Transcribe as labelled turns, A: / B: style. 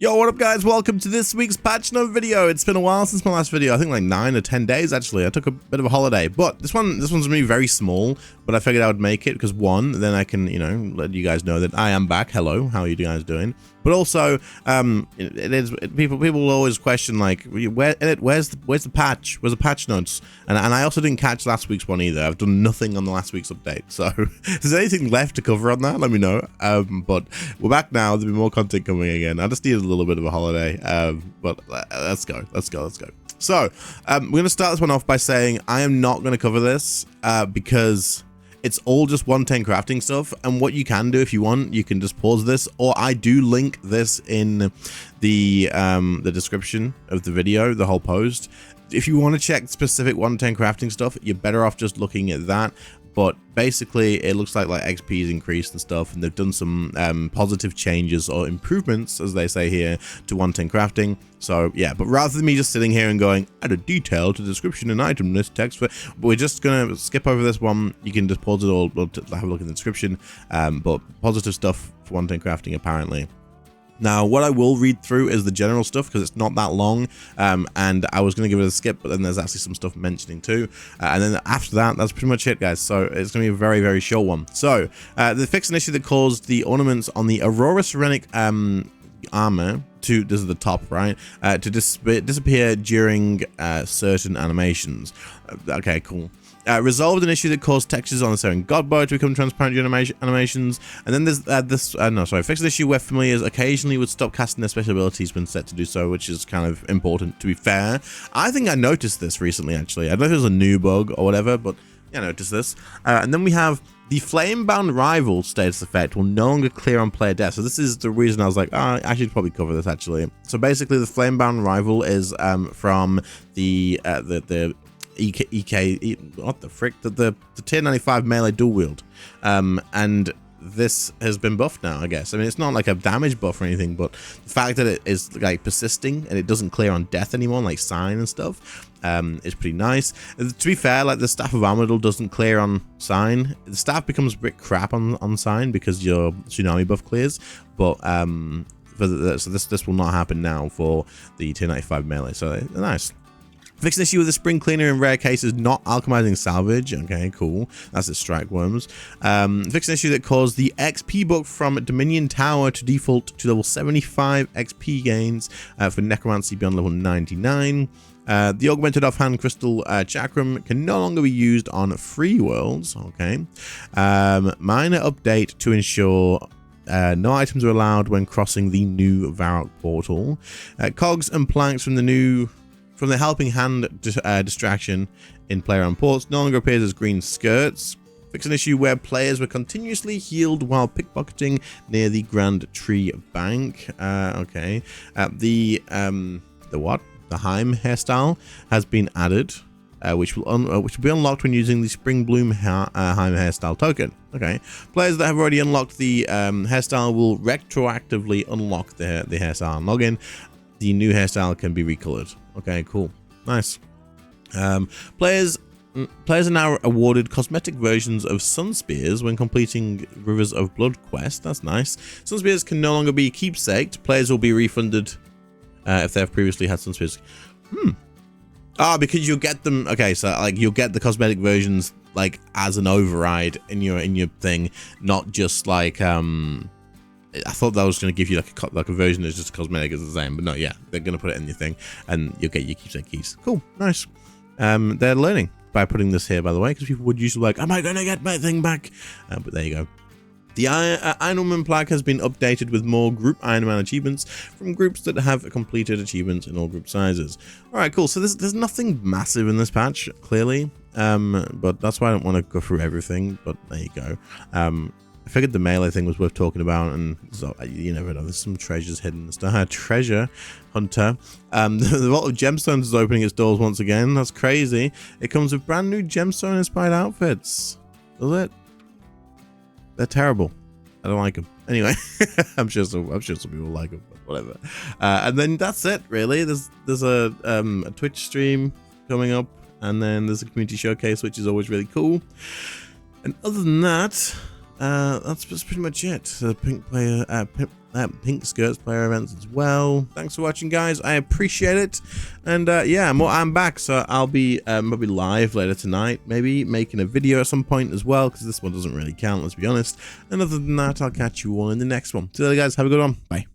A: Yo, what up guys? Welcome to this week's patch note video. It's been a while since my last video. I think like 9 or 10 days actually. I took a bit of a holiday, but this one's gonna be very small, but I figured I would make it because one, then I can, let you guys know that I am back. Hello, how are you guys doing? But also, people will always question like, where's the patch? Where's the patch notes? And I also didn't catch last week's one either. I've done nothing on the last week's update. So if there's anything left to cover on that, let me know. But we're back now. There'll be more content coming again. I just needed a little bit of a holiday. But let's go. So we're gonna start this one off by saying I am not gonna cover this because it's all just 110 crafting stuff, and what you can do if you want, you can just pause this, or I do link this in the description of the video, the whole post. If you want to check specific 110 crafting stuff, you're better off just looking at that. But basically, it looks like XP is increased and stuff, and they've done some positive changes or improvements, as they say here, to 110 crafting. So yeah, but rather than me just sitting here and going, add a detail to description and item list text, we're just gonna skip over this one. You can just pause it all, have a look in the description. But positive stuff for 110 crafting apparently. Now, what I will read through is the general stuff because it's not that long, and I was going to give it a skip, but then there's actually some stuff mentioning too. And then after that, that's pretty much it, guys. So it's going to be a very, very short one. So they fixed an issue that caused the ornaments on the Aurora Serenic armor to, this is the top, right, to disappear during certain animations. Okay, cool. Resolved an issue that caused textures on the Seren Godbow to become transparent during animations. And then there's fixed an issue where familiars occasionally would stop casting their special abilities when set to do so, which is kind of important, to be fair. I think I noticed this recently, actually. I don't know if it was a new bug or whatever, but yeah, I noticed this. And then we have the Flame-Bound Rival status effect will no longer clear on player death. So this is the reason I was like, I should probably cover this, actually. So basically, the Flame-Bound Rival is from the what the frick, the tier 95 melee dual wield, and this has been buffed now, I guess. I mean, it's not like a damage buff or anything, but the fact that it is like persisting and it doesn't clear on death anymore, like sign and stuff, is pretty nice. To be fair, like the Staff of Armadyl doesn't clear on sign. The staff becomes a bit crap on sign because your tsunami buff clears, but so this will not happen now for the tier 95 melee, so nice. Fix an issue with the spring cleaner in rare cases not alchemizing salvage. Okay, cool. That's the strike worms. Fix an issue that caused the XP book from Dominion Tower to default to level 75 XP gains for Necromancy beyond level 99. The augmented offhand crystal chakram can no longer be used on free worlds. Okay. Minor update to ensure no items are allowed when crossing the new Varrock portal. Cogs and planks from the helping hand distraction in player on ports no longer appears as green skirts. Fix an issue where players were continuously healed while pickpocketing near the Grand Tree Bank. Okay. The Heim hairstyle has been added, which will be unlocked when using the Spring Bloom Heim hairstyle token. Okay. Players that have already unlocked the hairstyle will retroactively unlock the hairstyle on login. The new hairstyle can be recolored. Okay, cool. Nice. Players are now awarded cosmetic versions of Sun Spears when completing Rivers of Blood quest. That's nice. Sun Spears can no longer be keepsaked. Players will be refunded if they have previously had Sun Spears. Because you'll get them. Okay, so like you'll get the cosmetic versions like as an override in your thing, not just like I thought that was going to give you like a version that's just cosmetic as the same, but no, yeah, they're going to put it in your thing, and you'll get your keepsake keys. Cool, nice. They're learning by putting this here, by the way, because people would usually be like, am I going to get my thing back? But there you go. The Ironman plaque has been updated with more group Ironman achievements from groups that have completed achievements in all group sizes. All right, cool. So there's nothing massive in this patch, clearly, but that's why I don't want to go through everything. But there you go. I figured the melee thing was worth talking about, and so you never know, there's some treasures hidden. Treasure hunter. The Vault of Gemstones is opening its doors once again. That's crazy. It comes with brand new gemstone inspired outfits. Does it? They're terrible. I don't like them. Anyway, I'm sure some people like them, but whatever. And then that's it, really. There's a Twitch stream coming up, and then there's a community showcase, which is always really cool. And other than that, That's pretty much it. Pink player, pink skirts player events as well. Thanks for watching, guys. I appreciate it. And yeah, I'm back, so I'll be maybe live later tonight, maybe making a video at some point as well, because this one doesn't really count, let's be honest. And other than that, I'll catch you all in the next one. See you later, guys. Have a good one. Bye.